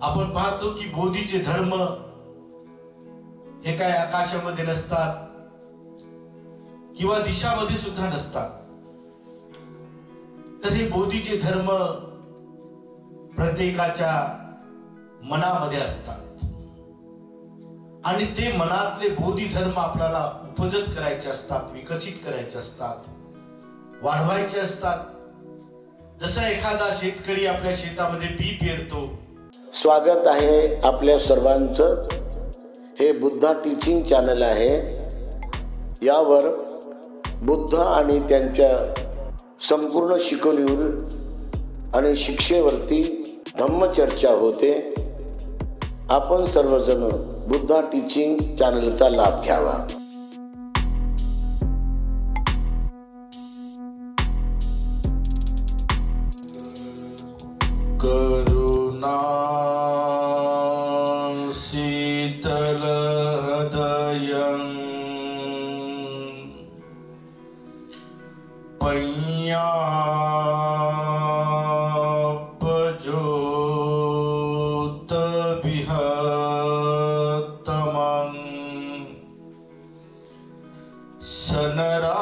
आपण पाहतो की बोधीचे धर्म हे काय आकाशामध्ये नसतात किंवा दिशामध्ये सुद्धा नसतात, तर हे बोधीचे धर्म प्रत्येकाच्या मनामध्ये असतात आणि ते मनातले बोधी धर्म आपल्याला उपजत करायचे असतात, विकसित करायचे असतात, वाढवायचे असतात. जसा एखादा शेतकरी आपल्या शेतामध्ये बी पेरतो. स्वागत आहे आपल्या सर्वांचं. हे बुद्धा टीचिंग चॅनल आहे. यावर बुद्ध आणि त्यांच्या संपूर्ण शिकवणीवर आणि शिक्षेवरती धम्मचर्चा होते. आपण सर्वजण बुद्धा टीचिंग चॅनलचा लाभ घ्यावा. करुणा शीतल हृदयं पय्यापजोत विहतमं सनरा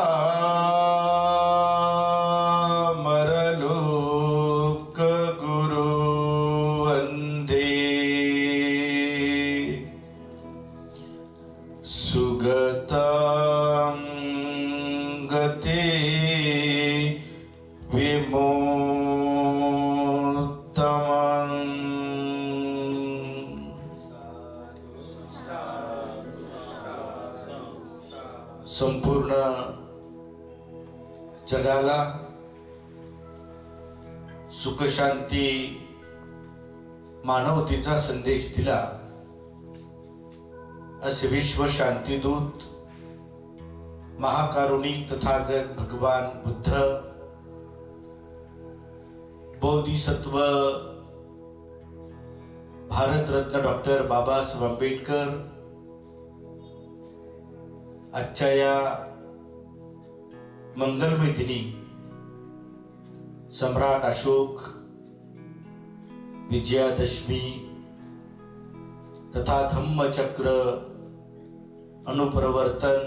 सुगतं गते विमोत्तमं संपूर्ण जगाला सुख शांती मानवतेचा संदेश दिला असे विश्व शांतिदूत महाकारुणिक तथागत भगवान बुद्ध, बोधिसत्व भारतरत्न डॉक्टर बाबासाहेब आंबेडकर आजच्या या मंगलमय दिनी सम्राट अशोक, विजयादशमी तथा धम्मचक्र अनुप्रवर्तन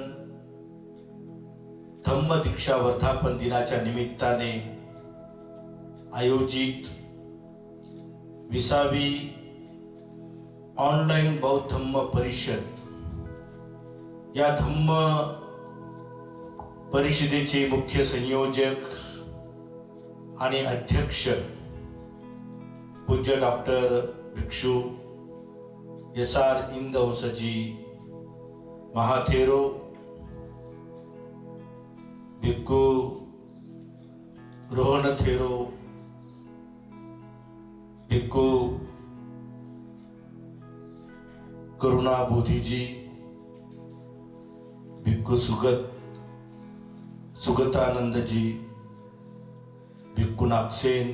धम्म दीक्षा वर्धापन दिनाच्या निमित्ताने आयोजित 20वी ऑनलाइन बौद्ध धम्म परिषद या धम्म परिषदेचे मुख्य संयोजक आणि अध्यक्ष पूज्य डॉक्टर भिक्षू एस.आर. इंदवंसजी महाथेरो, भिक्खू रोहन थेरो, भिक्खू करुणा बोधीजी, भिक्खू सुगतानंदजी, भिक्खू नागसेन,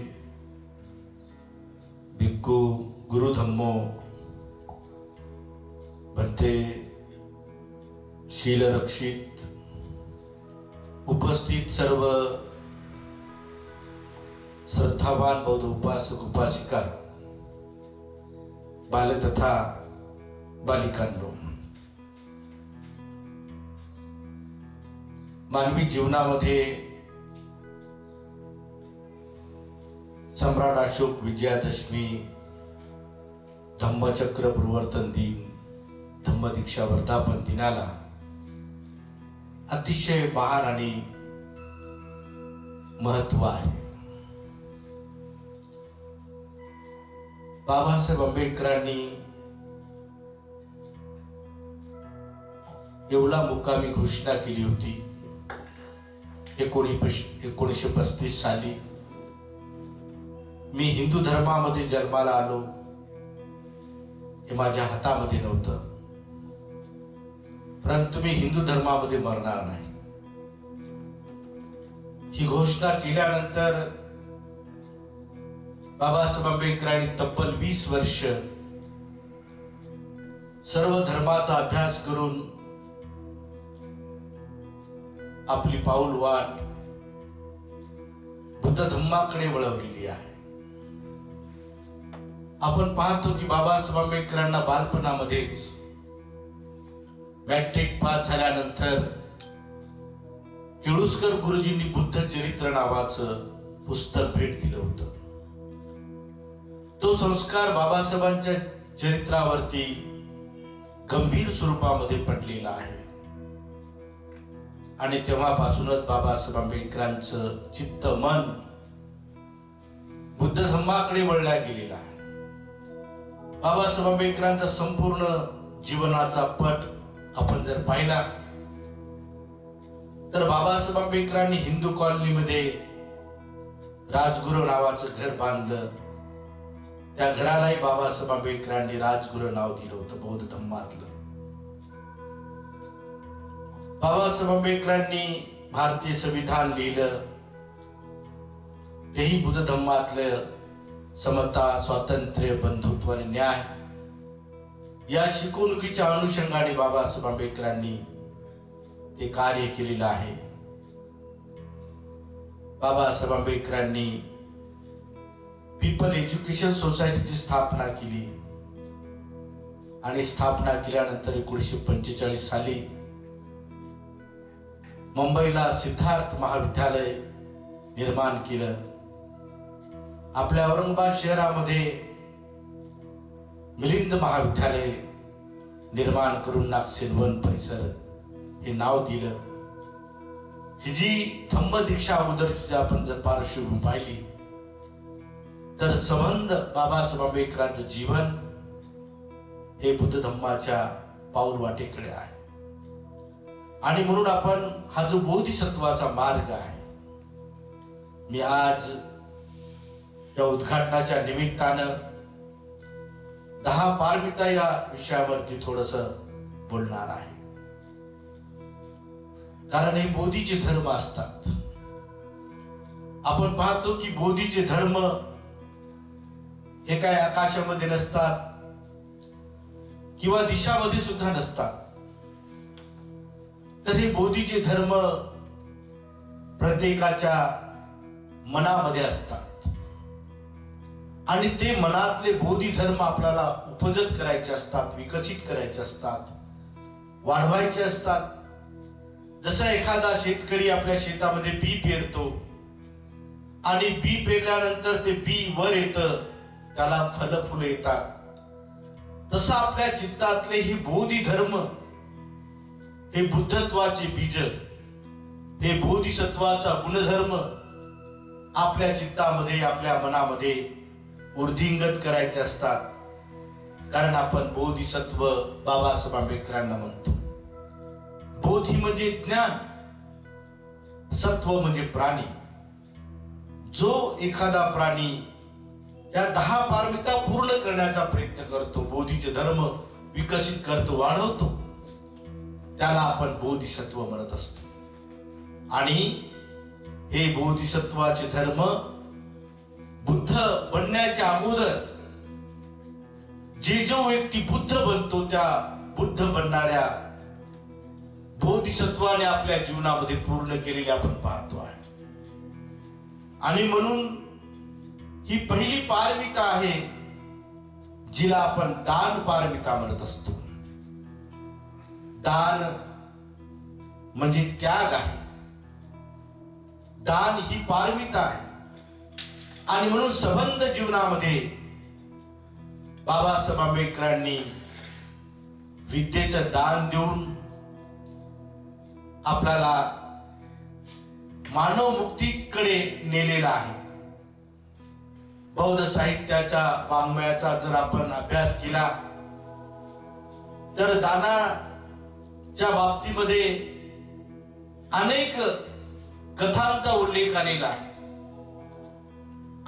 भिक्खू गुरुधम्मो, भंते शीलरक्षित, उपस्थित सर्व श्रद्धावान बौद्ध उपासक उपासिका, बाल तथा बालिकांनो, मानवी जीवनामध्ये सम्राट अशोक विजयादशमी, धम्मचक्र प्रवर्तन दिन, धम्म दीक्षा वर्धापन दिनाला अतिशय महान आणि महत्व आहे. बाबासाहेब आंबेडकरांनी एवढा मुक्कामी घोषणा केली होती 1935 साली. मी हिंदू धर्मामध्ये जन्माला आलो हे माझ्या हातामध्ये नव्हतं, परंतु मी हिंदू धर्मामध्ये मरणार नाही. ही घोषणा केल्यानंतर बाबासाहेब आंबेडकरांनी तब्बल 20 वर्ष सर्व धर्माचा अभ्यास करून आपली पाऊल वाट बुद्ध धम्माकडे वळवलेली आहे. आपण पाहतो की बाबासाहेब आंबेडकरांना बालपणामध्येच मॅट्रिक पास झाल्यानंतर केळुस्कर गुरुजींनी बुद्ध चरित्र नावाचं पुस्तक भेट दिलं होतं. तो संस्कार बाबासाहेबांच्या चरित्रावरती गंभीर स्वरूपामध्ये पडलेला आहे आणि तेव्हापासूनच बाबासाहेब आंबेडकरांचं चित्त मन बुद्ध धम्माकडे वळला गेलेला आहे. बाबासाहेब आंबेडकरांचा संपूर्ण जीवनाचा पट आपण जर पाहिला तर बाबासाहेब आंबेडकरांनी हिंदू कॉलनीमध्ये राजगुरू नावाचं घर बांधलं. त्या घरालाही बाबासाहेब आंबेडकरांनी राजगुरू नाव दिलं होतं बौद्ध धम्मातलं. बाबासाहेब आंबेडकरांनी भारतीय संविधान लिहिलं, तेही बुद्ध धम्मातलं समता, स्वातंत्र्य, बंधुत्व आणि न्याय या शिकवणुकीच्या अनुषंगाने बाबासाहेब आंबेडकरांनी ते कार्य केलेलं आहे. बाबासाहेब आंबेडकरांनी पीपल एज्युकेशन सोसायटीची स्थापना केली आणि स्थापना केल्यानंतर 1945 साली मुंबईला सिद्धार्थ महाविद्यालय निर्माण केलं. आपल्या औरंगाबाद शहरामध्ये मिलिंद महाविद्यालय निर्माण करून नागसेनवन परिसर हे नाव दिलं. ही जी धम्म दीक्षा अगोदरची आपण जर पार्श्वभूमी पाहिली तर संबंध बाबासाहेब आंबेडकरांचं जीवन हे बुद्ध धम्माच्या पाऊलवाटेकडे आहे आणि म्हणून आपण हा जो बोधिसत्वाचा मार्ग आहे, मी आज या उद्घाटनाच्या निमित्तानं 10 पारमिता या विषयावरती थोडस बोलणार आहे. कारण हे बोधीचे धर्म असतात. आपण पाहतो की बोधीचे धर्म हे काय आकाशामध्ये नसतात किंवा दिशामध्ये सुद्धा नसतात. तर हे बोधीचे धर्म प्रत्येकाच्या मनामध्ये असतात आणि ते मनातले बोधी धर्म आपल्याला उपजत करायचे असतात, विकसित करायचे असतात, वाढवायचे असतात. जसा एखादा शेतकरी आपल्या शेतामध्ये बी पेरतो आणि बी पेरल्यानंतर ते बी वर येतं, त्याला फल फुले येतात, तसं आपल्या चित्तातले हे बोधी धर्म, हे बुद्धत्वाचे बीज, हे बोधिसत्वाचा गुणधर्म आपल्या चित्तामध्ये, आपल्या मनामध्ये वृद्धिंगत करायचे असतात. कारण आपण बोधिसत्व बाबासाहेब आंबेडकरांना म्हणतो. बोधी म्हणजे ज्ञान, सत्व म्हणजे प्राणी. जो एखादा प्राणी या 10 पारमिता पूर्ण करण्याचा प्रयत्न करतो, बोधीचे धर्म विकसित करतो, वाढवतो, त्याला आपण बोधिसत्व म्हणत असतो. आणि हे बोधिसत्वाचे धर्म बुद्ध बनण्याच्या अगोदर जो व्यक्ती बुद्ध बनतो, त्या बुद्ध बनणाऱ्या बोधिसत्वाने आपल्या जीवनामध्ये पूर्ण केलेले आपण पाहतो आहे. आणि म्हणून ही पहिली पारमिता आहे जिला आपण दान पारमिता म्हणत असतो. दान म्हणजे त्याग आहे. दान ही पारमिता आहे आणि म्हणून संबंध जीवनामध्ये बाबासाहेब आंबेडकरांनी विद्येचं दान देऊन आपल्याला मानव मुक्तीकडे नेलेला आहे. बौद्ध साहित्याच्या वाङ्मयाचा जर आपण अभ्यास केला तर दानाच्या बाबतीमध्ये अनेक कथांचा उल्लेख आलेला आहे.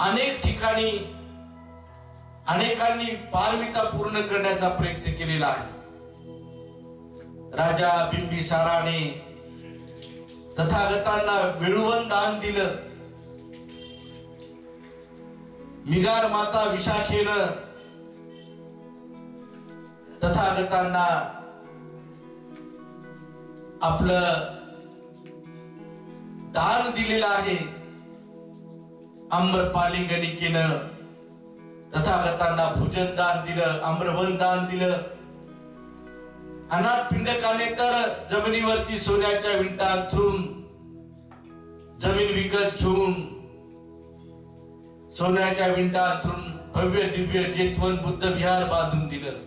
अनेक ठिकाणी अनेकांनी पारमिता पूर्ण करण्याचा प्रयत्न केलेला आहे. राजा बिंबिसाराने तथागतांना विळवण दान दिलं. मिगार माता विशाखेनं तथागतांना आपलं दान दिलेलं आहे. आम्रपाली गणिकेनं तथागतांना भोजन दान दिलं, आम्रवन दान दिलं. अनाथ पिंडकाने तर जमिनीवरती सोन्याच्या विंटा अंथरून जमीन विकत घेऊन सोन्याच्या विंटा अंथरून भव्य दिव्य जेतवन बुद्ध विहार बांधून दिलं.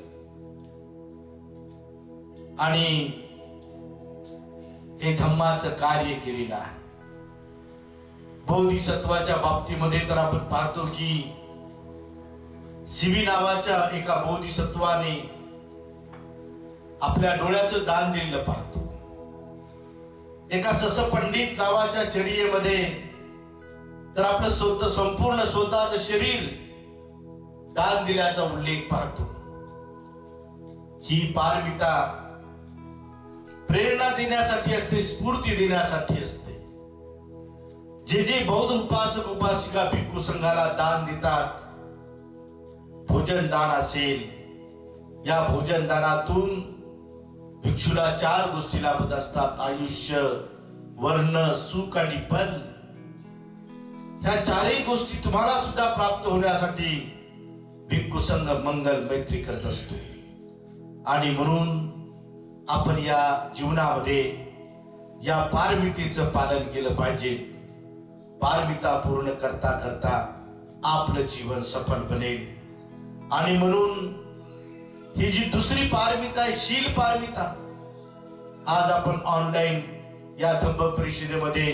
आणि हे धम्माचं कार्य केलेलं आहे. बोधिसत्वाच्या बाबतीमध्ये तर आपण पाहतो की शिवी नावाच्या एका बोधिसत्वाने आपल्या डोळ्याचं दान दिलेलं पाहतो. एका ससपंडित नावाच्या चर्येमध्ये तर आपलं संपूर्ण स्वतःचं शरीर दान दिल्याचा उल्लेख पाहतो. ही पारमिता प्रेरणा देण्यासाठी असते, स्फूर्ती देण्यासाठी असते. जे जे बौद्ध उपासक उपासिका भिक्खू संघाला दान देतात, भोजन दान असेल, या भोजन दानातून भिक्षूला 4 गोष्टी लाभत असतात: आयुष्य, वर्ण, सुख आणि बल. ह्या 4ही गोष्टी तुम्हाला सुद्धा प्राप्त होण्यासाठी भिक्खू संघ मंगल मैत्री करत असतो. आणि म्हणून आपण या जीवनामध्ये या पारमितेचं पालन केलं पाहिजे. पारमिता पूर्ण करता करता आपलं जीवन सफल बनेल. आणि म्हणून ही जी दुसरी पारमिता आहे, शील पारमिता, आज आपण ऑनलाईन या धम्म परिषदेमध्ये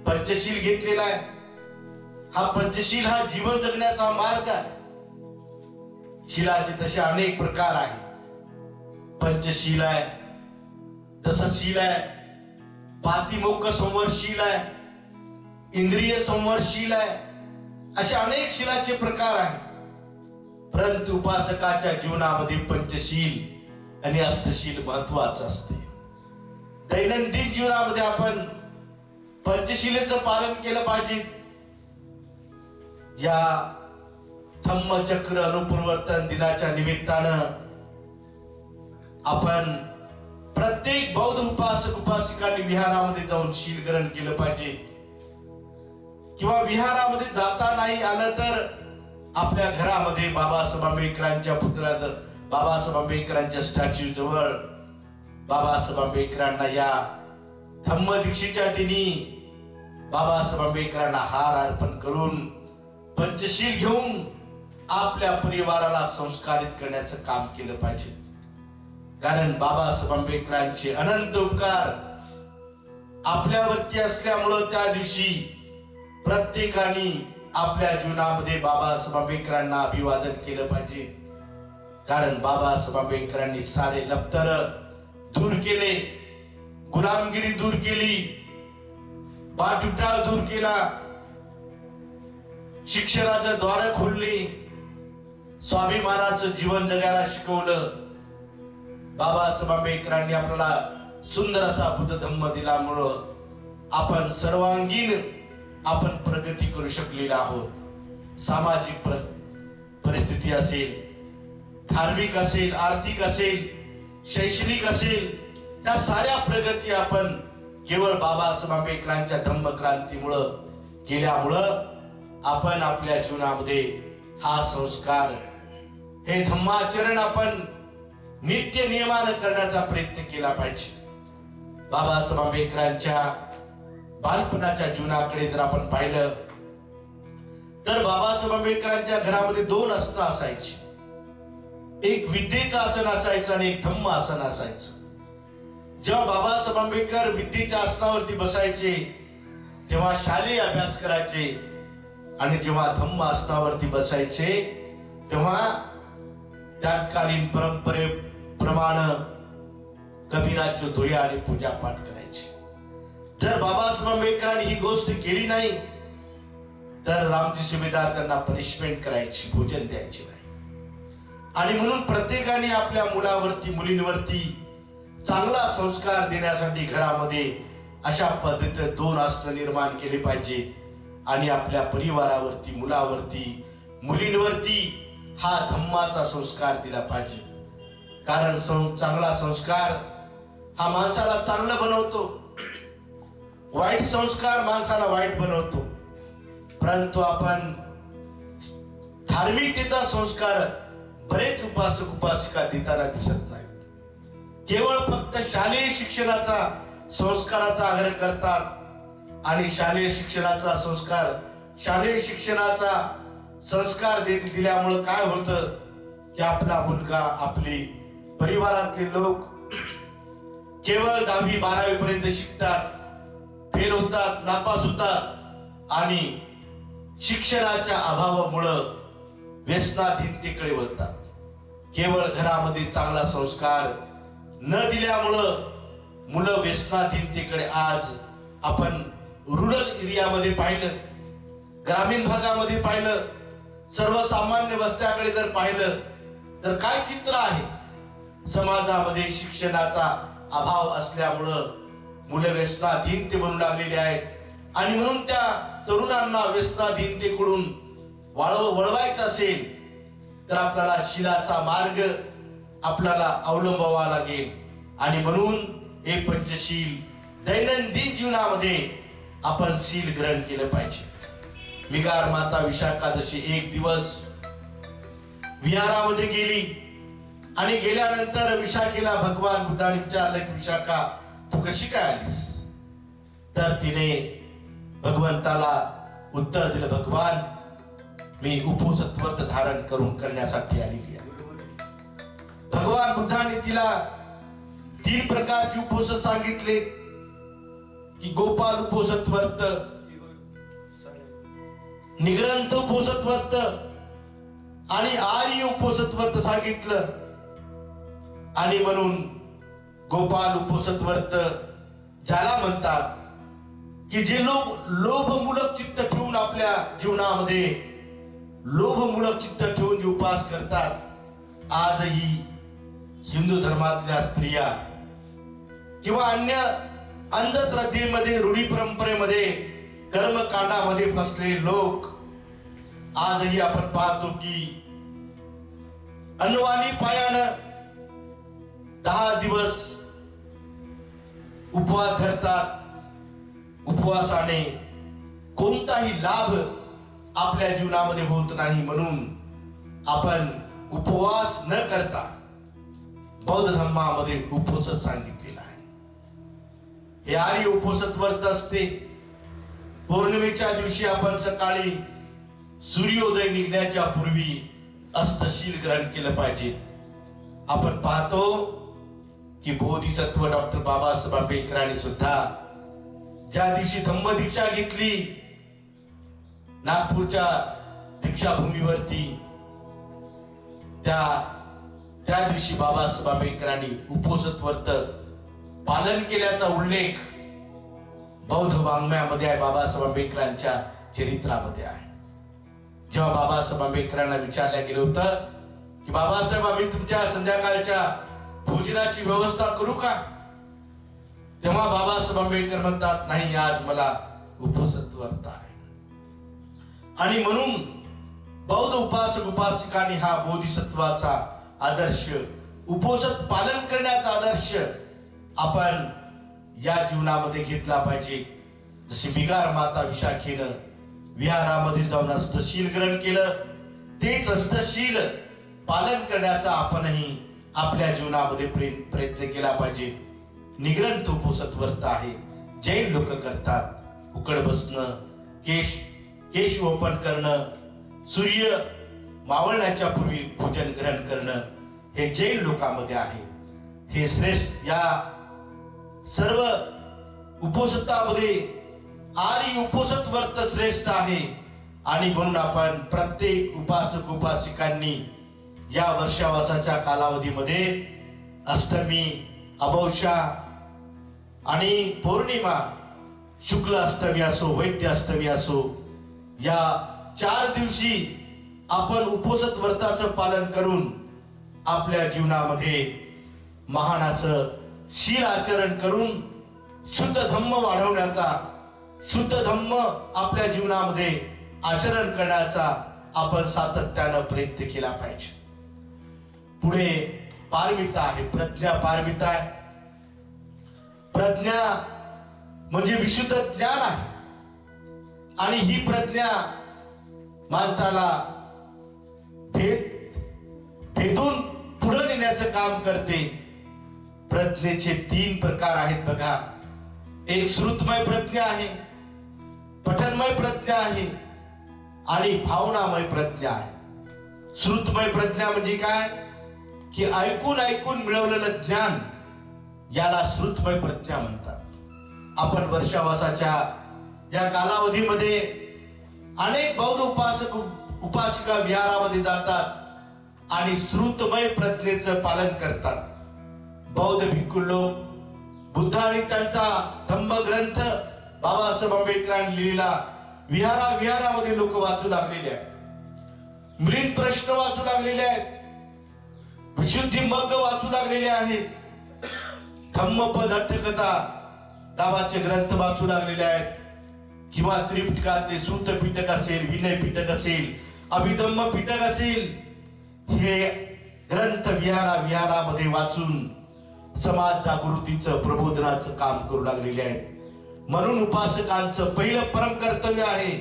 पंचशील घेतलेला आहे. हा पंचशील हा जीवन जगण्याचा मार्ग आहे. शीलाचे तसे अनेक प्रकार आहेत. पंचशील आहे, दशशील आहे, पातिमोक्ष संवरशील आहे, इंद्रिय संवरशील आहे. असे अनेक शीलाचे प्रकार आहेत. परंतु उपासकाच्या जीवनामध्ये पंचशील आणि अष्टशील महत्वाचं असते. दैनंदिन जीवनामध्ये आपण पंचशीलेचं पालन केलं पाहिजे. या धम्मचक्र अनुप्रवर्तन दिनाच्या निमित्तानं आपण प्रत्येक बौद्ध उपासक उपासिकांनी विहारामध्ये जाऊन शील ग्रहण केलं पाहिजे. किंवा विहारामध्ये जाता नाही आलं तर आपल्या घरामध्ये बाबासाहेब आंबेडकरांच्या पुतळ्यात, बाबासाहेब आंबेडकरांच्या स्टॅच्यू जवळ बाबासाहेब आंबेडकरांना या धम्म दीक्षेच्या दिनी बाबासाहेब आंबेडकरांना हार अर्पण करून पंचशील घेऊन आपल्या परिवाराला संस्कारित करण्याचं काम केलं पाहिजे. कारण बाबासाहेब आंबेडकरांचे अनंत उपकार आपल्यावरती असल्यामुळं त्या दिवशी प्रत्येकाने आपल्या जीवनामध्ये बाबासाहेब आंबेडकरांना अभिवादन केलं पाहिजे. कारण बाबासाहेब आंबेडकरांनी सारे लफ्तर दूर केले, गुलामगिरी दूर केली, बाटविटाळ दूर केला, शिक्षणाचं द्वार खोलली, स्वाभिमानाचं जीवन जगायला शिकवलं. बाबासाहेब आंबेडकरांनी आपल्याला सुंदर असा बुद्ध धम्म दिल्यामुळं आपण सर्वांगीण आपण प्रगती करू शकलेलो आहोत. सामाजिक परिस्थिती असेल, धार्मिक असेल, आर्थिक असेल, शैक्षणिक असेल, त्या साऱ्या प्रगती आपण केवळ बाबासाहेब आंबेडकरांच्या धम्म क्रांतीमुळं केल्यामुळं आपण आपल्या जीवनामध्ये हा संस्कार, हे धम्माचरण आपण नित्य नियमानं करण्याचा प्रयत्न केला पाहिजे. बाबासाहेब आंबेडकरांच्या बालपणाच्या जीवनाकडे जर आपण पाहिलं तर बाबासाहेब आंबेडकरांच्या घरामध्ये 2 आसनं असायची. एक विद्येचं आसन असायचं आणि एक धम्म आसन असायचं. जेव्हा बाबासाहेब आंबेडकर विद्येच्या आसनावरती बसायचे तेव्हा शालेय अभ्यास करायचे, आणि जेव्हा धम्म आसनावरती बसायचे तेव्हा तत्कालीन परंपरेप्रमाणे कबीराचे दोहे आणि पूजा पाठ करायचे. जर बाबासाहेब आंबेडकरांनी ही गोष्ट केली नाही तर रामजी सुभेदार त्यांना पनिशमेंट करायची, भोजन द्यायचे नाही. आणि म्हणून प्रत्येकाने आपल्या मुलावरती मुलींवरती चांगला संस्कार देण्यासाठी घरामध्ये अशा पद्धतीने 2 आसनं निर्माण केले पाहिजे. आणि आपल्या परिवारावरती, मुलावरती, मुलींवरती हा धम्माचा संस्कार दिला पाहिजे. कारण चांगला संस्कार हा माणसाला चांगलं बनवतो, वाईट संस्कार माणसाला वाईट बनवतो. परंतु आपण धार्मिकतेचा संस्कार बरेच उपासक उपासिका देताना दिसत नाही. केवळ फक्त शालेय शिक्षणाचा संस्काराचा आग्रह करतात आणि शालेय शिक्षणाचा संस्कार दिल्यामुळे काय होतं की आपला मुलगा, आपली परिवारातले लोक केवळ 10वी 12वी पर्यंत शिकतात, फेल होतात, नापास होतात आणि शिक्षणाच्या अभावामुळे व्यसनाधीनतेकडे वळतात. केवळ घरामध्ये चांगला संस्कार न दिल्यामुळं मुलं व्यसनाधीनतेकडे, आज आपण रुरल एरियामध्ये पाहिलं, ग्रामीण भागामध्ये पाहिलं, सर्वसामान्य वस्त्याकडे जर पाहिलं तर काय चित्र आहे. समाजामध्ये शिक्षणाचा अभाव असल्यामुळं मुलं व्यसनाधीनते बनू लागलेली आहेत आणि म्हणून त्या तरुणांना व्यसनाधीनतेकडून वळवायचं असेल तर आपल्याला शीलाचा मार्ग आपल्याला अवलंबावा लागेल. आणि म्हणून हे पंचशील दैनंदिन जीवनामध्ये आपण शील ग्रहण केलं पाहिजे. मिगार माता विशाखादशी एक दिवस विहारामध्ये गेली आणि गेल्यानंतर विशाखेला भगवान बुद्धाने विचारलं की विशाखा तू कशी काय आलीस? तर तिने भगवंताला उत्तर दिलं, भगवान मी उपोषित धारण करण्यासाठी आलेली आहे. भगवान बुद्धाने तिला 3 प्रकारचे उपोषित सांगितले की गोपाल उपोषित व्रत, निग्रंथ उपोषित व्रत आणि आर्य उपोषित व्रत सांगितलं. आणि म्हणून गोपाल उपोषित व्रत ज्याला म्हणतात की जे लोक लोभमूलक चित्त ठेवून आपल्या जीवनामध्ये लोभमूलक चित्त ठेवून जे उपास करतात, आजही हिंदू धर्मातल्या स्त्रिया किंवा अन्य अंधश्रद्धेमध्ये, रूढी परंपरेमध्ये, कर्मकांडामध्ये फसलेले लोक आजही आपण पाहतो की अनवाणी पायानं 10 दिवस उपवास धरतात. उपवासाने कोणताही लाभ आपल्या जीवनामध्ये होत नाही. म्हणून आपण उपवास न करता बौद्ध धर्मामध्ये उपोषित सांगितलेला आहे. हे आर्य उपोषित व्रत असते. पौर्णिमेच्या दिवशी आपण सकाळी सूर्योदय निघण्याच्या पूर्वी अष्टशील ग्रहण केलं पाहिजे. आपण पाहतो की बोधिसत्व डॉक्टर बाबासाहेब आंबेडकरांनी सुद्धा ज्या दिवशी धम्मदीक्षा घेतली नागपूरच्या दीक्षाभूमीवरती, त्या दिवशी बाबासाहेब आंबेडकरांनी उपोषित व्रत पालन केल्याचा उल्लेख बौद्ध वाङ्मयामध्ये आहे, बाबासाहेब आंबेडकरांच्या चरित्रामध्ये आहे. जेव्हा बाबासाहेब आंबेडकरांना विचारलं गेलं होतं की बाबासाहेब आम्ही तुमच्या संध्याकाळच्या भोजनाची व्यवस्था करू का, तेव्हा बाबासाहेब आंबेडकर म्हणतात नाही, आज मला उपोषित व्रत आहे. आणि म्हणून बौद्ध उपासक उपासिकांनी हा बोधिसत्वाचा आदर्श, उपोषित पालन करण्याचा आदर्श आपण या जीवनामध्ये घेतला पाहिजे. जसे मिगार माता विशाखेनं विहारामध्ये जाऊन अष्टशील ग्रहण केलं, तेच अष्टशील पालन करण्याचा आपणही आपल्या जीवनामध्ये प्रयत्न केला पाहिजे. निग्रंथ उपोषित व्रत आहे, जैन लोक करतात. उकड बसणं, केश ओपन करणं, सूर्य मावळण्याच्या पूर्वी भोजन ग्रहण करणं हे जैन लोकांमध्ये आहे. हे श्रेष्ठ, या सर्व उपोषितामध्ये आर्य उपोषित व्रत श्रेष्ठ आहे. आणि म्हणून आपण प्रत्येक उपासक उपासिकांनी या वर्षावासाच्या कालावधीमध्ये अष्टमी, अमावस्या आणि पौर्णिमा, शुक्ल अष्टमी असो, वैद्य अष्टमी असो, या 4 दिवशी आपण उपोषित व्रताचं पालन करून आपल्या जीवनामध्ये महान असं शील आचरण करून शुद्ध धम्म वाढवण्याचा, शुद्ध धम्म आपल्या जीवनामध्ये आचरण करण्याचा आपण सातत्यानं प्रयत्न केला पाहिजे. पुढे पारमिता आहे, प्रज्ञा पारमिता आहे. प्रज्ञा म्हणजे विशुद्ध ज्ञान आहे आणि ही प्रज्ञा माणसाला भेदून पुढे नेण्याचं काम करते. प्रज्ञेचे 3 प्रकार आहेत बघा. एक श्रुतमय प्रज्ञा आहे, पठनमय प्रज्ञा आहे आणि भावनामय प्रज्ञा आहे. श्रुतमय प्रज्ञा म्हणजे काय की ऐकून ऐकून मिळवलेलं ज्ञान, याला श्रुतमय प्रज्ञा म्हणतात. आपण वर्षावासाच्या या कालावधीमध्ये अनेक बौद्ध उपासक उपासिका विहारामध्ये जातात आणि श्रुतमय प्रज्ञेचं पालन करतात. बौद्ध भिक्खू लोक बुद्ध आणि त्यांचा धम्मग्रंथ बाबासाहेब आंबेडकरांनी लिहिलेला विहारामध्ये लोक वाचू लागलेले आहेत. मिलिंद प्रश्न वाचू लागलेले आहेत, विशुद्धी मग्ग वाचू लागलेले आहेत, धम्मपद अट्टकथा नावाचे ग्रंथ वाचू लागलेले आहेत, किंवा त्रिपिटकातले सूत पिटक असेल, विनय पिटक असेल, अभिधम्म पिटक असेल, हे ग्रंथ विहारामध्ये वाचून समाज जागृतीचं प्रबोधनाचं काम करू लागलेले आहेत. म्हणून उपासकांचं पहिलं परम कर्तव्य आहे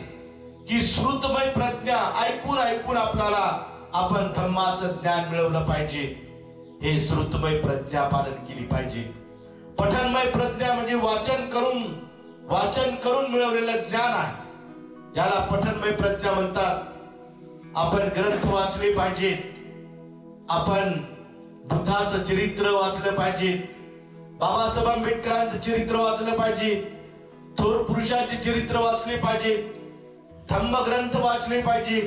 की श्रुतमय प्रज्ञा ऐकून ऐकून आपण धम्माचं ज्ञान मिळवलं पाहिजे. हे श्रुतमय प्रज्ञा पालन केली पाहिजे. पठनमय प्रज्ञा म्हणजे वाचन करून मिळवलेलं ज्ञान आहे, याला पठनमय प्रज्ञा म्हणतात. आपण ग्रंथ वाचले पाहिजेत, आपण बुद्धाचं चरित्र वाचलं पाहिजे, बाबासाहेब आंबेडकरांचं चरित्र वाचलं पाहिजे, थोर पुरुषाचे चरित्र वाचले पाहिजे, धम्मग्रंथ वाचले पाहिजे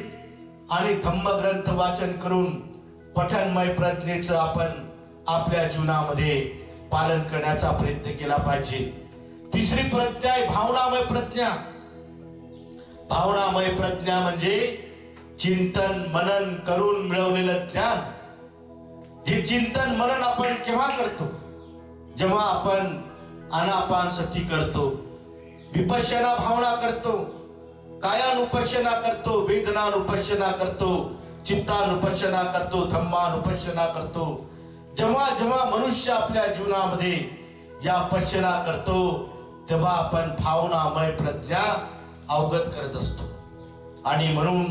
आणि धम्मग्रंथ वाचन करून पठनमय प्रज्ञेचं आपण आपल्या जीवनामध्ये पालन करण्याचा प्रयत्न केला पाहिजे. तिसरी प्रज्ञा आहे भावनामय प्रज्ञा. भावनामय प्रज्ञा म्हणजे चिंतन मनन करून मिळवलेलं ज्ञान. जे चिंतन मनन आपण केव्हा करतो? जेव्हा आपण आनापानसती करतो, विपश्यना भावना करतो, कायानुपश्यना करतो, वेदनानुपश्यना करतो, चित्तानुपश्यना करतो, धम्मानुपश्यना करतो. जेव्हा जेव्हा मनुष्य आपल्या जीवनामध्ये या पश्यना करतो तेव्हा आपण भावनामय प्रज्ञा अवगत करत असतो. आणि म्हणून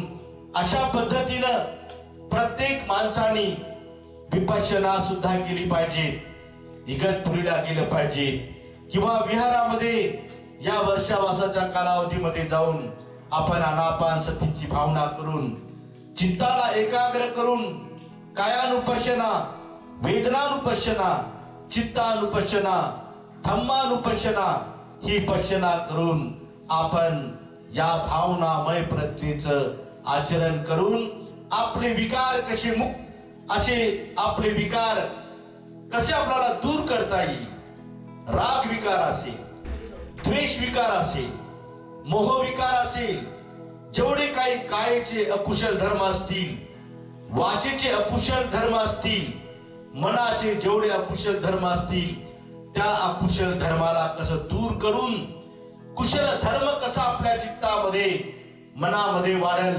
अशा पद्धतीनं प्रत्येक माणसाने विपश्यना सुद्धा केली पाहिजे, इगतपुरीला गेलं पाहिजे किंवा विहारामध्ये या वर्षावासाच्या कालावधीमध्ये जाऊन आपण आनापानसतीची भावना करून चित्ताला एकाग्र करून कायानुपश्यना, वेदनानुपश्यना, चित्तानुपश्यना, धम्मानुपश्यना ही पश्यना करून आपण या भावनामय प्रज्ञेचं आचरण करून आपले विकार कसे आपले विकार कसे आपल्याला दूर करता येईल. राग विकार असेल, द्वेष विकार असेल, मोह विकार असेल, जेवढे काही कायेचे अकुशल धर्म असतील, वाचेचे अकुशल धर्म असतील, मनाचे जेवढे अकुशल धर्म असतील, त्या अकुशल धर्माला कसं दूर करून कुशल धर्म कसा आपल्या चित्तामध्ये मनामध्ये वाढेल,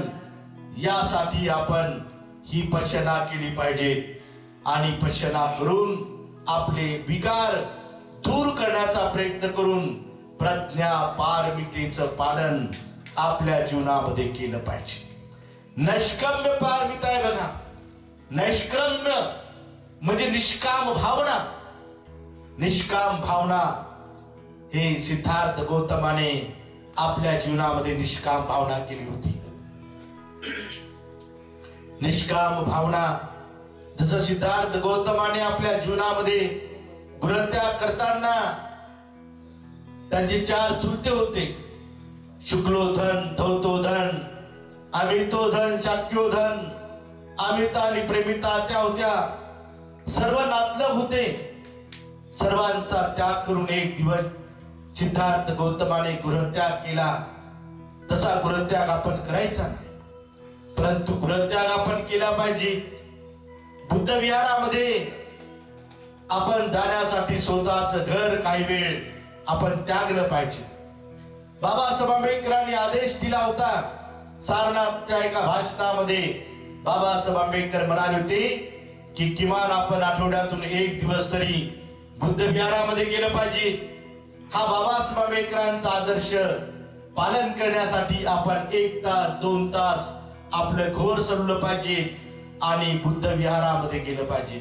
यासाठी आपण ही पश्यना केली पाहिजे. आणि पश्यना करून आपले विकार दूर करण्याचा प्रयत्न करून प्रज्ञा पारमितेचं पालन आपल्या जीवनामध्ये केलं पाहिजे. नैष्कर्म्य पारमिता आहे बघा. नैष्कर्म्य म्हणजे निष्काम भावना. निष्काम भावना हे सिद्धार्थ गौतमाने आपल्या जीवनामध्ये निष्काम भावना केली होती. निष्काम भावना जसं सिद्धार्थ गौतमाने आपल्या जीवनामध्ये गृहत्याग करताना त्यांचे 4 चुलते होते, शुक्लोधन, धौतोधन, अमितोधन, शाक्योधन, अमिता आणि प्रेमिता त्या होत्या. सर्व नातलग होते. सर्वांचा त्याग करून एक दिवस सिद्धार्थ गौतमाने गृहत्याग केला. तसा गृहत्याग आपण करायचा नाही, परंतु गृहत्याग आपण केला पाहिजे. बुद्ध विहारामध्ये आपण जाण्यासाठी स्वतःच घर काही वेळ आपण त्यागलं पाहिजे. बाबासाहेब आंबेडकरांनी आदेश दिला होता. सारनाथच्या एका भाषणामध्ये बाबासाहेब आंबेडकर म्हणाले होते की किमान आपण आठवड्यातून 1 दिवस तरी बुद्ध विहारामध्ये गेलं पाहिजे. हा बाबासाहेब आंबेडकरांचा आदर्श पालन करण्यासाठी आपण 1 तास 2 तास आपलं घर सोडलं पाहिजे, आणि बुद्ध विहारामध्ये गेलं पाहिजे.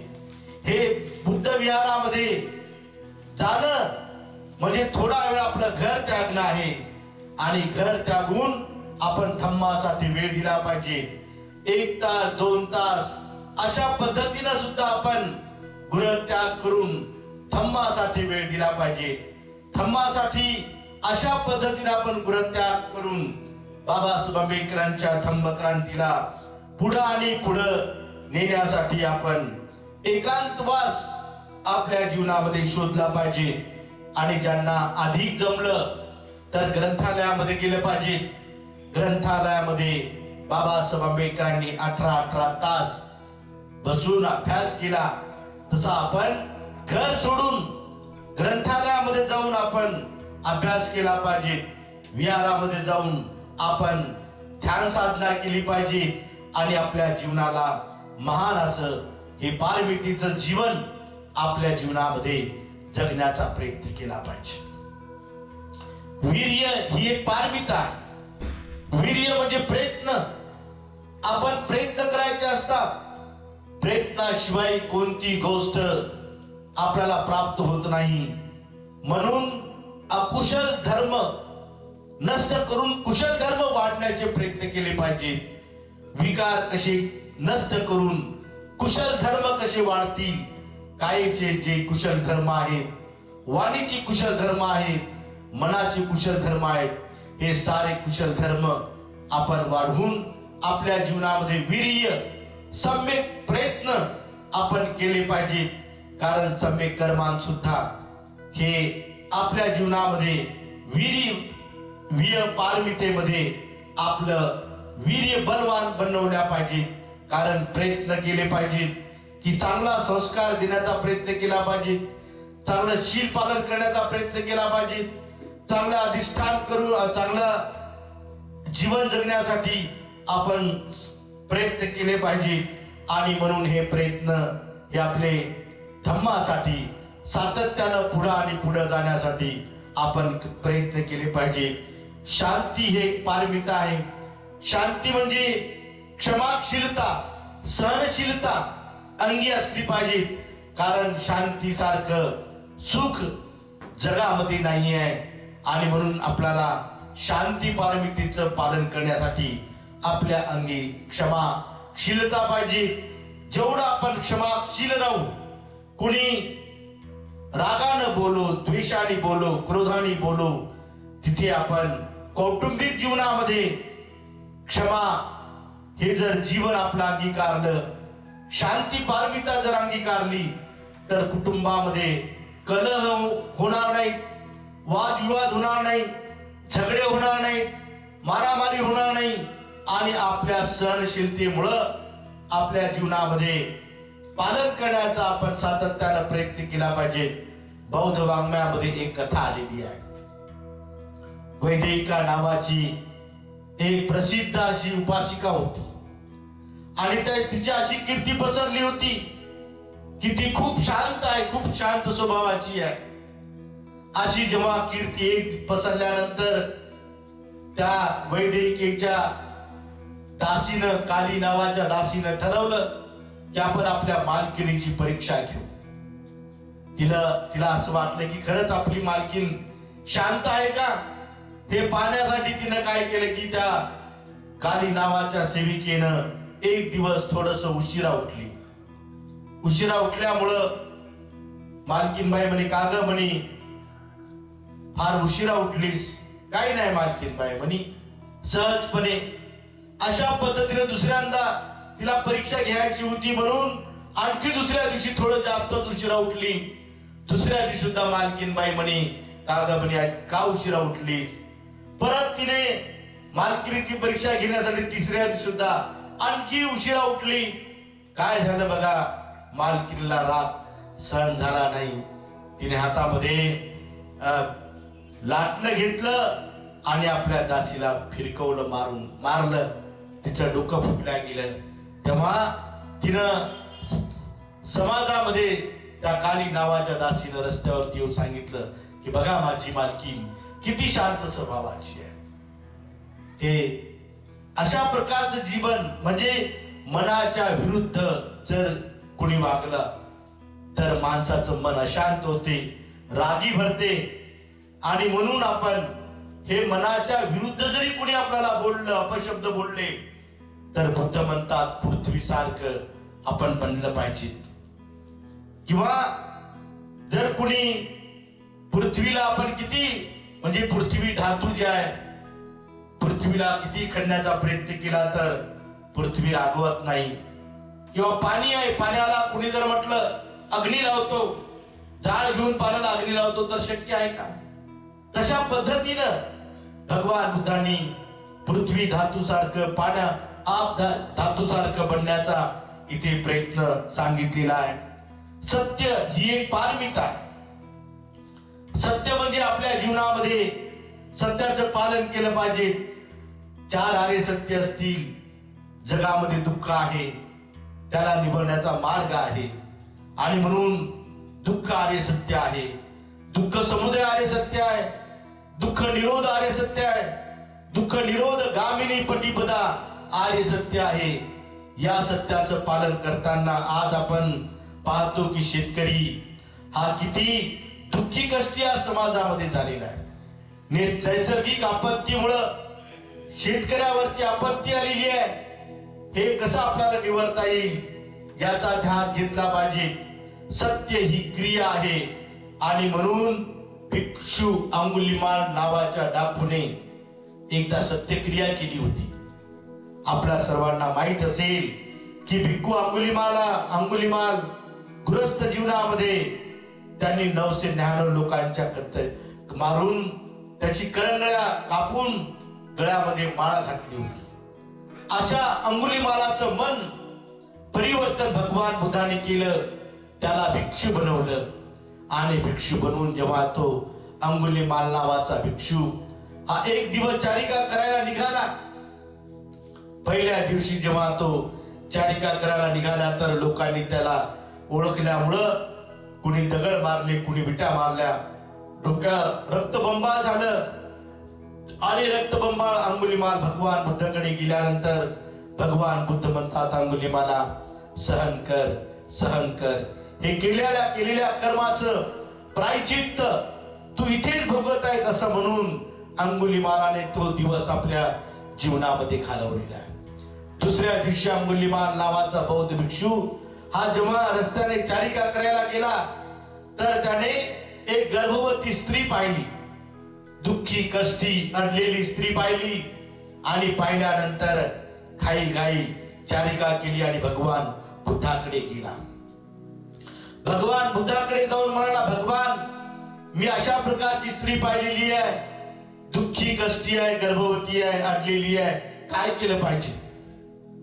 हे बुद्ध विहारामध्ये जाणं म्हणजे थोडा वेळ आपलं घर त्यागणं आहे आणि घर त्यागून आपण धम्मासाठी वेळ दिला पाहिजे. 1 तास 2 तास अशा पद्धतीनं सुद्धा आपण गृहत्याग करून धम्मासाठी वेळ दिला पाहिजे. धम्मासाठी अशा पद्धतीने आपण गृहत्याग करून बाबासाहेब आंबेडकरांच्या धम्मक्रांतीला पुढं आणि पुढं नेण्यासाठी आपण एकांतवास आपल्या जीवनामध्ये शोधला पाहिजे. आणि ज्यांना अधिक जमलं तर ग्रंथालयामध्ये गेलं पाहिजे. ग्रंथालयामध्ये बाबासाहेब आंबेडकरांनी 18 तास बसून अभ्यास केला, तसा आपण घर सोडून ग्रंथालयामध्ये जाऊन आपण अभ्यास केला पाहिजे. विहारामध्ये जाऊन आपण ध्यान साधना केली पाहिजे आणि आपल्या जीवनाला महान असं हे पारमितीचं जीवन आपल्या जीवनामध्ये जगण्याचा प्रयत्न केला पाहिजे. वीर्य ही एक पारमिता आहे. वीर्य म्हणजे प्रयत्न. आपण प्रयत्न करायचे असतात. प्रयत्नाशिवाय कोणती गोष्ट आपल्याला प्राप्त होत नाही. म्हणून अकुशल धर्म नष्ट करून कुशल धर्म वाढण्याचे प्रयत्न केले पाहिजेत. विकार कसे नष्ट करून कुशल धर्म कसे वाढतील. कायेचे जे कुशल धर्म आहेत, वाणीचे कुशल धर्म आहेत, मनाचे कुशल धर्म आहेत, हे सारे कुशल धर्म आपण वाढवून आपल्या जीवनामध्ये वीर्य सम्यक प्रयत्न आपण केले पाहिजे. कारण सम्यक कर्मान सुद्धा हे आपल्या जीवनामध्ये वीर्य पारमितेमध्ये आपलं वीर्य बलवान बनवल्या पाहिजे. कारण प्रयत्न केले पाहिजे की चांगला संस्कार देण्याचा प्रयत्न केला पाहिजे, चांगलं शील पालन करण्याचा प्रयत्न केला पाहिजे, चांगलं अधिष्ठान करून चांगलं जीवन जगण्यासाठी आपण प्रयत्न केले पाहिजे. आणि म्हणून हे प्रयत्न हे आपले धम्मासाठी सातत्यानं पुढे आणि पुढे जाण्यासाठी आपण प्रयत्न केले पाहिजे. शांती हे एक पारमिता आहे. शांती म्हणजे क्षमाशीलता, सहनशीलता अंगी असली पाहिजे. कारण शांतीसारखं सुख जगामध्ये नाही आहे. आणि म्हणून आपल्याला शांती पारमितीचं पालन करण्यासाठी आपल्या अंगी क्षमाशीलता पाहिजे. जेवढं आपण क्षमाशील राहू, कुणी रागानं बोलो, द्वेषाने बोलो, क्रोधाने बोलो, तिथे आपण कौटुंबिक जीवनामध्ये क्षमा हे जर जीवन आपलं अंगीकारलं, शांती पारमिता जर अंगीकारली, तर कुटुंबामध्ये कलह होणार नाही, वादविवाद होणार नाही, झगडे होणार नाही, मारामारी होणार नाही. आणि आपल्या सहनशीलतेमुळं आपल्या जीवनामध्ये पालन करण्याचा आपण सातत्यानं प्रयत्न केला पाहिजे. बौद्ध वाङ्मयामध्ये एक कथा आलेली आहे. वैदेहिका नावाची एक प्रसिद्ध अशी उपासिका होती आणि तिची अशी कीर्ती पसरली होती की ती खूप शांत आहे, खूप शांत स्वभावाची आहे. अशी जेव्हा कीर्ती एक पसरल्यानंतर त्या वैदेहिकेच्या दासीनं, काली नावाच्या दासीनं ठरवलं की आपण आपल्या मालकिनीची परीक्षा घेऊ. तिला असं वाटलं की खरंच आपली मालकीन शांत आहे का हे पाहण्यासाठी तिनं काय केलं की त्या काली नावाच्या सेविकेनं एक दिवस थोडस उशिरा उठली. उशिरा उठल्यामुळं मालकीनबाई म्हणे, का ग म्हणे फार उशिरा उठलीस? काही नाही मालकीनबाई म्हणे, सहजपणे अशा पद्धतीने दुसऱ्यांदा तिला परीक्षा घ्यायची होती म्हणून आणखी दुसऱ्या दिवशी थोडं जास्तच उशिरा उठली. दुसऱ्या दिवशी सुद्धा मालकीनबाई म्हणे, का ग म्हणे का उशिरा उठलीस? परत तिने मालकिनीची परीक्षा घेण्यासाठी तिसऱ्या दिवशी सुद्धा आणखी उशिरा उठली. काय झालं बघा, मालकिनीला राग सहन झाला नाही. तिने हातामध्ये लाटणं घेतलं आणि आपल्या दासीला फिरकवलं, मारलं. तिचं डोकं फुटल्या गेलं. तेव्हा तिनं समाजामध्ये त्या काली नावाच्या दासीनं रस्त्यावरती येऊन सांगितलं की बघा माझी मालकीन किती शांत स्वभावाची आहे. हे अशा प्रकारचं जीवन म्हणजे मनाच्या विरुद्ध जर कोणी वागलं तर माणसाचं मन अशांत होते, रागी भरते. आणि म्हणून आपण हे मनाच्या विरुद्ध जरी कोणी आपल्याला बोललं, अपशब्द बोलले, तर बुद्ध म्हणतात पृथ्वीसारखं आपण बनलं पाहिजे. किंवा जर कोणी पृथ्वीला आपण किती, म्हणजे पृथ्वी धातू जे आहे, पृथ्वीला किती खणण्याचा प्रयत्न केला तर पृथ्वी रागवत नाही. किंवा पाणी आहे, पाण्याला कोणी जर म्हटलं अग्नी लावतो, जाळ घेऊन पाण्याला अग्नी लावतो, तर शक्य आहे का? तशा पद्धतीनं भगवान बुद्धांनी पृथ्वी धातू सारखं, पाण्या आप धातू सारखं बनण्याचा इथे प्रयत्न सांगितलेला आहे. सत्य ही एक पारमिता आहे. सत्य म्हणजे आपल्या जीवनामध्ये सत्याचं पालन केलं पाहिजे. 4 आर्य सत्य असतील. जगामध्ये दुःख आहे, त्याला निभवण्याचा मार्ग आहे, आणि म्हणून दुःख आर्य सत्य आहे. दुःख समुदय आर्य सत्य आहे. दुःख निरोध आर्य सत्य आहे. दुःख निरोध गामिनी पटिपदा आर्य सत्य आहे. या सत्याचं पालन करताना आज आपण पाहतो की शेतकरी हा किती दुःखी कष्टी या समाजामध्ये झालेला आहे. नैसर्गिक आपत्तीमुळं शेतकऱ्यावरती आपत्ती आलेली आहे. हे कसं आपल्याला निवरता येईल याचा ध्यान घेतला पाहिजे. सत्य ही क्रिया आहे, आणि म्हणून भिक्षू अंगुलिमाल नावाच्या डाकूने एकदा सत्यक्रिया केली होती. आपल्या सर्वांना माहित असेल की भिक्खू अंगुलिमाल गृहस्थ जीवनामध्ये त्यांनी 999 लोकांच्या मारून त्याची करंगळ्या कापून गळ्यामध्ये माळ घातली होती. अशा अंगुलिमालाचं मन परिवर्तन भगवान बुद्धाने केलं, त्याला भिक्षू बनवलं. आणि भिक्षू बनवून जेव्हा तो अंगुलिमाल नावाचा भिक्षू हा 1 दिवस चारिका करायला निघाला, पहिल्या दिवशी जेव्हा तो चारिका करायला निघाला तर लोकांनी त्याला ओळखल्यामुळं कुणी दगड मारले, कुणी विटा मारल्या, डोक्यात रक्तबंबाळ झालं. आणि रक्तबंबाळ अंगुलिमाल भगवान बुद्धाकडे गेल्यानंतर भगवान बुद्ध म्हणतात अंगुलिमाला, सहन कर, सहन कर. हे केलेल्या कर्माचं प्रायचित्त तू इथेच भोगत आहेस असं म्हणून अंगुलिमालाने तो दिवस आपल्या जीवनामध्ये घालवलेला आहे. दुसऱ्या दिवशी अंगुलिमाल नावाचा बौद्ध भिक्षू हा जेव्हा रस्त्याने चारिका करायला गेला तर त्याने एक गर्भवती स्त्री पाहिली, दुःखी कष्टी अडलेली स्त्री पाहिली. आणि पाहिल्यानंतर घाई चारिका केली आणि भगवान बुद्धाकडे गेला. भगवान बुद्धाकडे जाऊन म्हणाला, भगवान मी अशा प्रकारची स्त्री पाहिलेली आहे, दुःखी कष्टी आहे, गर्भवती आहे, अडलेली आहे, काय केलं पाहिजे?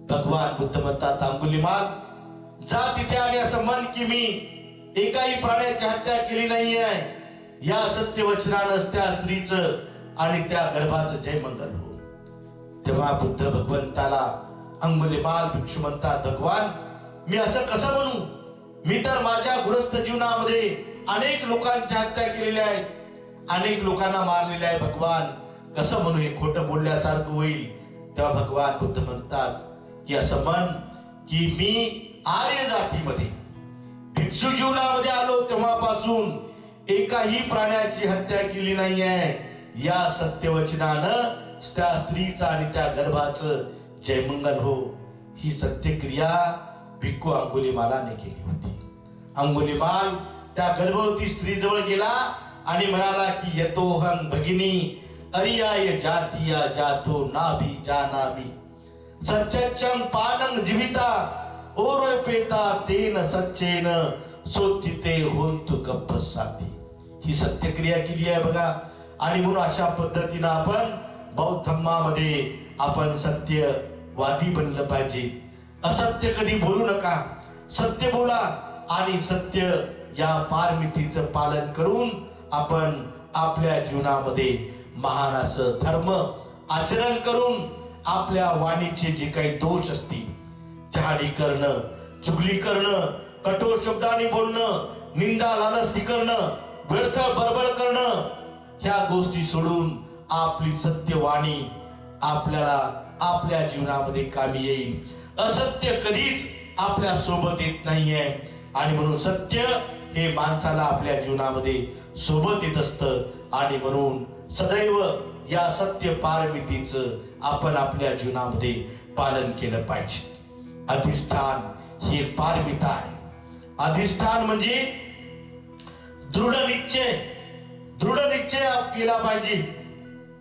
भगवान बुद्ध म्हणतात अंगुलिमाल जा तिथे आणि असं म्हण की मी एकाही प्राण्याची हत्या केली नाही आहे. या सत्यवचनानंच त्या स्त्रीचं आणि त्या गर्भाचं जय मंगल हो. तेव्हा बुद्ध भगवंताला अंगुलिमाल भिक्षू म्हणतात, भगवान मी असं कसं म्हणू? मी तर माझ्या गृहस्थ जीवनामध्ये अनेक लोकांच्या हत्या केलेल्या आहेत, अनेक लोकांना मारलेले आहे. भगवान कसं म्हणू? हे खोटं बोलल्यासारखं होईल. तेव्हा भगवान बुद्ध म्हणतात की असं म्हण की मी आर्य जातीमध्ये भिक्षू जीवनामध्ये आलो तेव्हापासून एकाही प्राण्याची हत्या केली नाही आहे. या सत्यवचनानं त्या स्त्रीचा आणि त्या गर्भाचं जयमंगल हो. ही सत्यक्रिया भिक्खू अंगुलिमालाने केली होती. अंगुलिमाल त्या गर्भवती स्त्री जवळ गेला आणि म्हणाला की यतोहं भगिनी अरियाय जातीया जातो नाभी जानामी सच्चम पानं जीविता ओरोपेता तेन सच्चेन सोथिते होंतु गप्पसाती. ही सत्यक्रिया केली आहे बघा. आणि म्हणून अशा पद्धतीनं आपण बौद्ध धर्मामध्ये आपण सत्यवादी बनलं पाहिजे. असत्य कधी बोलू नका, सत्य बोला. आणि सत्य या पारमितीचं पालन करून आपण आपल्या जीवनामध्ये महान असं धर्म आचरण करून आपल्या वाणीचे जे काही दोष असतील, चहाडी करणं, चुगली करणं, कठोर शब्दांनी बोलणं, निंदा लालची करणं, व्यर्थ बडबड करणं, ह्या गोष्टी सोडून आपली सत्यवाणी आपल्याला आपल्या जीवनामध्ये कामी येईल. असत्य कधीच आपल्या सोबत येत नाहीये आणि म्हणून सत्य हे माणसाला आपल्या जीवनामध्ये सोबत येत असतं आणि म्हणून सदैव या सत्य पारमितीचं आपण आपल्या जीवनामध्ये पालन केलं पाहिजे. अधिष्ठान ही एक पारमिता आहे. अधिष्ठान म्हणजे दृढ निश्चय केला पाहिजे.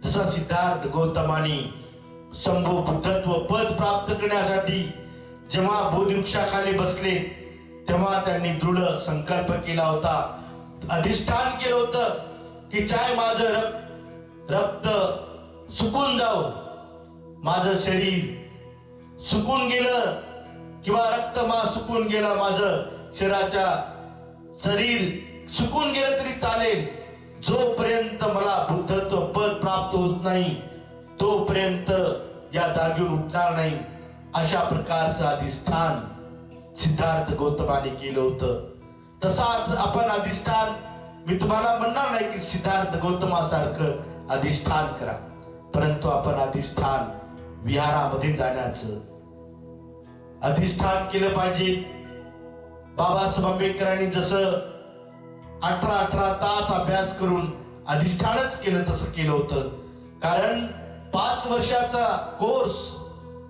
जसा सिद्धार्थ गौतमानी संभव बुद्धत्व पद प्राप्त करण्यासाठी जेव्हा बोधिवृक्षाखाली बसले तेव्हा त्यांनी दृढ संकल्प केला होता, अधिष्ठान केलं होतं की चाहे माझं रक्त सुकून जाव, माझं शरीर सुकून गेलं किंवा रक्त सुकून गेलं, माझं शरीर सुकून गेलं तरी चालेल, जोपर्यंत मला बुद्धत्व पद प्राप्त होत नाही तोपर्यंत या जागेवर उठणार नाही. अशा प्रकारचं अधिष्ठान सिद्धार्थ गौतमाने केलं होतं. तसा आपण अधिष्ठान, मी तुम्हाला म्हणणार नाही की सिद्धार्थ गौतमासारखं अधिष्ठान करा, परंतु आपण अधिष्ठान विहारामध्ये जाण्याचं अधिष्ठान केलं पाहिजे. बाबासाहेब आंबेडकरांनी जसं 18 तास अभ्यास करून अधिष्ठानच केलं तसं केलं होतं. कारण 5 वर्षाचा कोर्स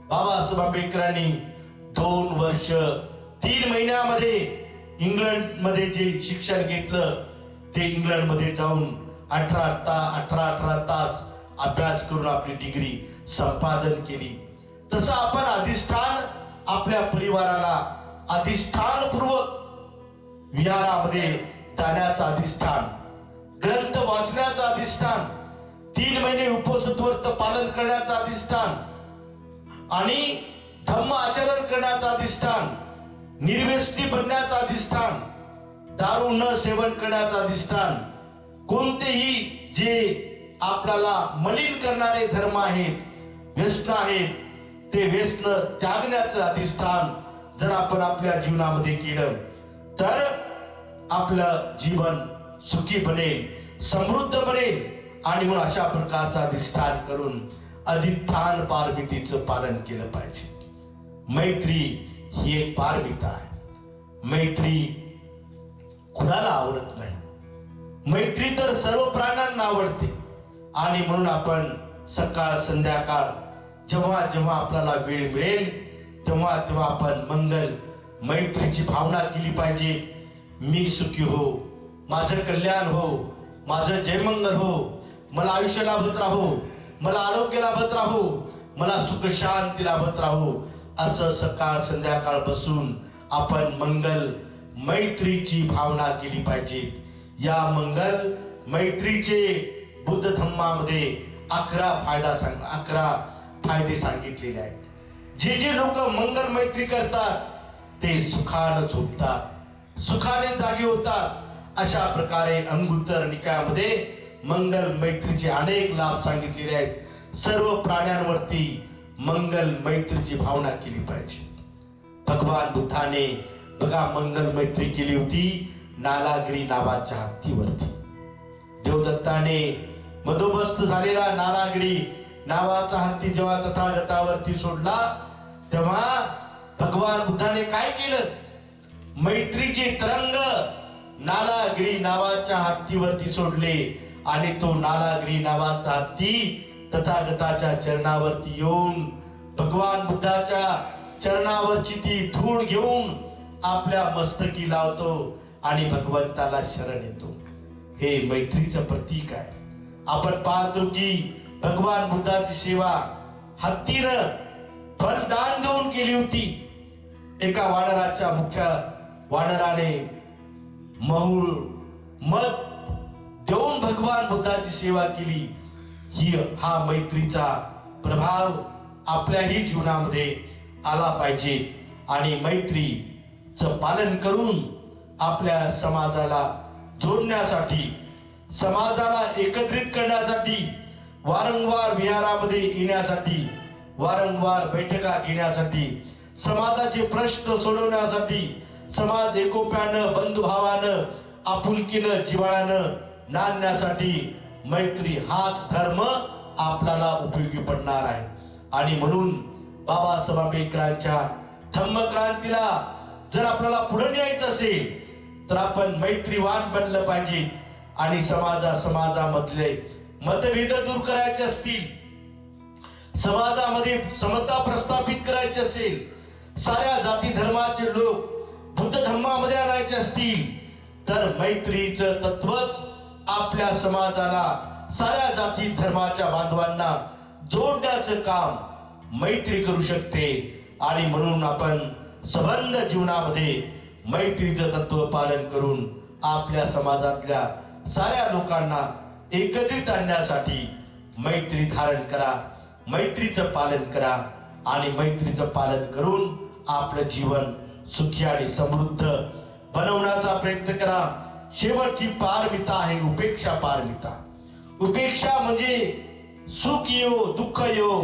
बाबासाहेब आंबेडकरांनी 2 वर्ष 3 महिन्यामध्ये इंग्लंड मध्ये जे शिक्षण घेतलं ते इंग्लंड मध्ये जाऊन 18 तास अभ्यास करून आपली डिग्री संपादन केली. तसं आपण अधिष्ठान आपल्या परिवाराला अधिष्ठानपूर्वक विहारामध्ये जाण्याचं अधिष्ठान, ग्रंथ वाचण्याचं अधिष्ठान, 3 महिने उपवास व्रत पालन करण्याचं अधिष्ठान आणि धम्म आचरण करण्याचं अधिष्ठान, निर्व्यसनी बनण्याचं अधिष्ठान, दारू न सेवन करण्याचं अधिष्ठान, कोणतेही जे आपल्याला मलिन करणारे धर्म आहेत, व्यसन आहेत, ते व्यसन त्यागण्याचं अधिष्ठान जर आपण आपल्या जीवनामध्ये केलं तर आपलं जीवन सुखी बनेल, समृद्ध बनेल. आणि म्हणून अशा प्रकारचं अधिष्ठान करून अधिष्ठान पारमितीचं पालन केलं पाहिजे. मैत्री ही एक पारमिता आहे. मैत्री कुणाला आवडत नाही, मैत्री तर सर्व प्राण्यांना आवडते. आणि म्हणून आपण सकाळ संध्याकाळ जेव्हा जेव्हा आपल्याला वेळ मिळेल तेव्हा आपण मंगल मैत्रीची भावना केली पाहिजे. मी सुखी हो, माझं कल्याण हो, माझं जयमंगल हो, मला आयुष्य लाभत राहो, मला आरोग्य लाभत राहो, मला सुख शांती लाभत राहो, असं सकाळ संध्याकाळ बसून आपण मंगल मैत्रीची भावना केली पाहिजे. या मंगल मैत्रीचे बुद्ध धम्मामध्ये 11 फायदे सांगितलेले आहेत. जे लोक मंगल मैत्री करतात ते सुखाने झोपतात, सुखाने जागे होतात. अशा प्रकारे अंगुत्तर निकायामध्ये मंगल मैत्रीचे अनेक लाभ सांगितलेले आहेत. सर्व प्राण्यांवरती मंगल मैत्रीची भावना केली पाहिजे. भगवान बुद्धाने बघा मंगल मैत्री केली होती नालागिरी नावाच्या हत्तीवरती. देवदत्ताने मदोमस्त झालेला नालागिरी नावाचा हत्ती जेव्हा तथागतावरती सोडला तेव्हा भगवान बुद्धाने काय केलं? मैत्रीचे तरंग नालागिरी नावाच्या हत्तीवरती सोडले आणि तो नालागिरी नावाचा हत्ती तथागताच्या चरणावरती येऊन भगवान बुद्धाच्या चरणावरची ती धूळ घेऊन आपल्या मस्तकी लावतो आणि भगवंताला शरण येतो. हे मैत्रीचं प्रतीक आहे. आपण पाहतो की भगवान बुद्धाची सेवा हत्तीनं बलिदान देऊन केली होती. एका वानराच्या मुख्य वानराने महूळ मत देऊन भगवान बुद्धाची सेवा केली. हा मैत्रीचा प्रभाव आपल्याही जीवनामध्ये आला पाहिजे आणि मैत्रीचं पालन करून आपल्या समाजाला जोडण्यासाठी, समाजाला एकत्रित करण्यासाठी, वारंवार विहारामध्ये येण्यासाठी, वारंवार बैठका घेण्यासाठी, समाजाचे प्रश्न सोडवण्यासाठी, समाज एकोप्यानं बंधुभावानं आपुलकीनं जिव्हाळ्यानं नांदण्यासाठी मैत्री हाच धर्म आपल्याला उपयोगी पडणार आहे. आणि म्हणून बाबासाहेब आंबेडकरांच्या धम्मक्रांतीला जर आपल्याला पुढे न्यायचं असेल तर आपण मैत्रीवान बनलं पाहिजे आणि समाजामधले मतभेद दूर करायचे असतील, समाजामध्ये समता प्रस्थापित करायची असेल, साऱ्या जाती धर्माचे लोक बुद्ध धर्मामध्ये आणायचे असतील तर मैत्रीचं तत्वच आपल्या समाजाला, साऱ्या जाती धर्माच्या बांधवांना जोडण्याचं काम मैत्री करू शकते. आणि म्हणून आपण संबंध जीवनामध्ये मैत्रीचं तत्व पालन करून आपल्या समाजातल्या साऱ्या लोकांना एकत्रित आणण्यासाठी मैत्री धारण करा, मैत्रीचं पालन करा आणि मैत्रीचं पालन करून आपलं जीवन सुखी आणि समृद्ध बनवण्याचा प्रयत्न करा. शेवटची पारमिता आहे उपेक्षा पारमिता. उपेक्षा म्हणजे सुख येो दुःख येो,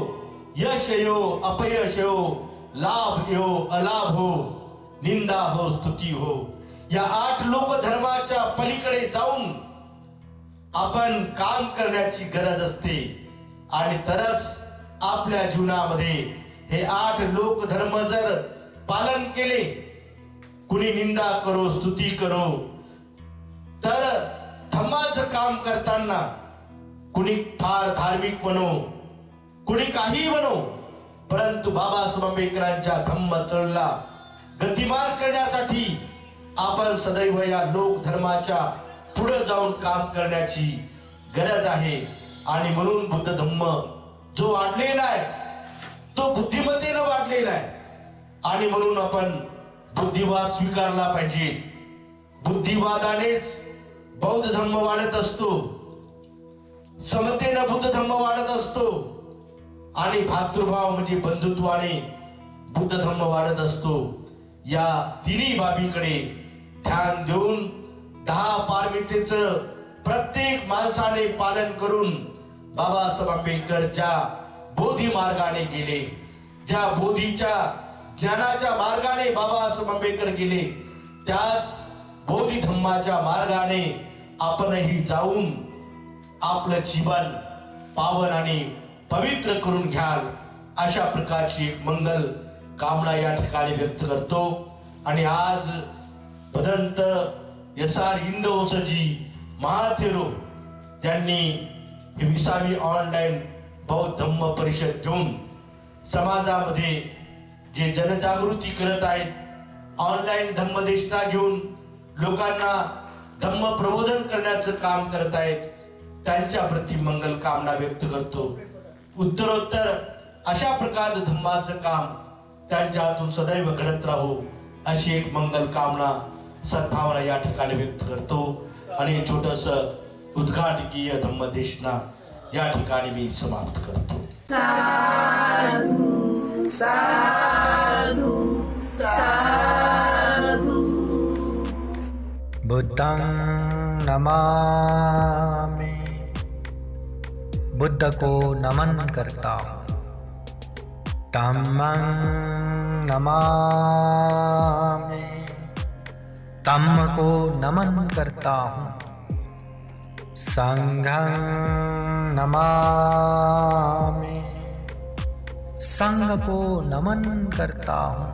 यश येो अपयश येो, लाभ येो अलाभ हो, निंदा हो स्तुती हो, या 8 लोक धर्माच्या पलीकडे जाऊन आपण काम करण्याची गरज असते. आणि तरच आपल्या जीवनामध्ये हे 8 लोक धर्म जर पालन केले, कुणी निंदा करो स्तुती करो, तर धम्माचं काम करताना कुणी फार धार्मिक बनो, कुणी काही बनो, परंतु बाबासाहेब आंबेडकरांच्या धम्म चळवळीला गतिमान करण्यासाठी आपण सदैव या लोक धर्माच्या पुढे जाऊन काम करण्याची गरज आहे. आणि म्हणून बुद्ध धम्म जो वाढलेला आहे तो बुद्धिमत्तेनं वाढलेला आहे. आणि म्हणून आपण बुद्धिवाद स्वीकारला पाहिजे. बुद्धिवादानेच बौद्ध धम्म वाढत असतो, समतेनं बुद्ध धम्म वाढत असतो आणि भातृभाव म्हणजे बंधुत्वाने बुद्ध धम्म वाढत असतो. या तिन्ही बाबीकडे ध्यान देऊन 10 पारमितेचं प्रत्येक माणसाने पालन करून बाबासाहेब आंबेडकर ज्या बोधी मार्गाने गेले, ज्या बोधीच्या ज्ञानाच्या मार्गाने बाबासाहेब आंबेडकर गेले, त्याच बोधी धम्माच्या मार्गाने आपणही जाऊन आपलं जीवन पावन आणि पवित्र करून घ्याल, अशा प्रकारची एक मंगल कामना या ठिकाणी व्यक्त करतो. आणि आज भदंत यसार इंदोसजी महाथेरो यांनी ही 20वी ऑनलाईन बौद्ध धम्म परिषद घेऊन समाजामध्ये जे जनजागृती करत आहेत, ऑनलाईन धम्मदेशना घेऊन लोकांना धम्म प्रबोधन करण्याचं काम करत आहेत, त्यांच्या प्रती मंगल कामना व्यक्त करतो. उत्तरोत्तर अशा प्रकारचं धम्माचं काम त्यांच्या हातून सदैव घडत राहू अशी एक मंगल कामना सद्भावना या ठिकाणी व्यक्त करतो. आणि छोटस उद्घाटकीय धम्मदेशना या ठिकाणी मी समाप्त करतो. साधु साधु साधु. बुद्धं नमामि, बुद्ध को नमन करता हूँ. धम्मं नमामि, धम्म को नमन करता हूँ. संघं नमामि, संघ को नमन करता हूँ.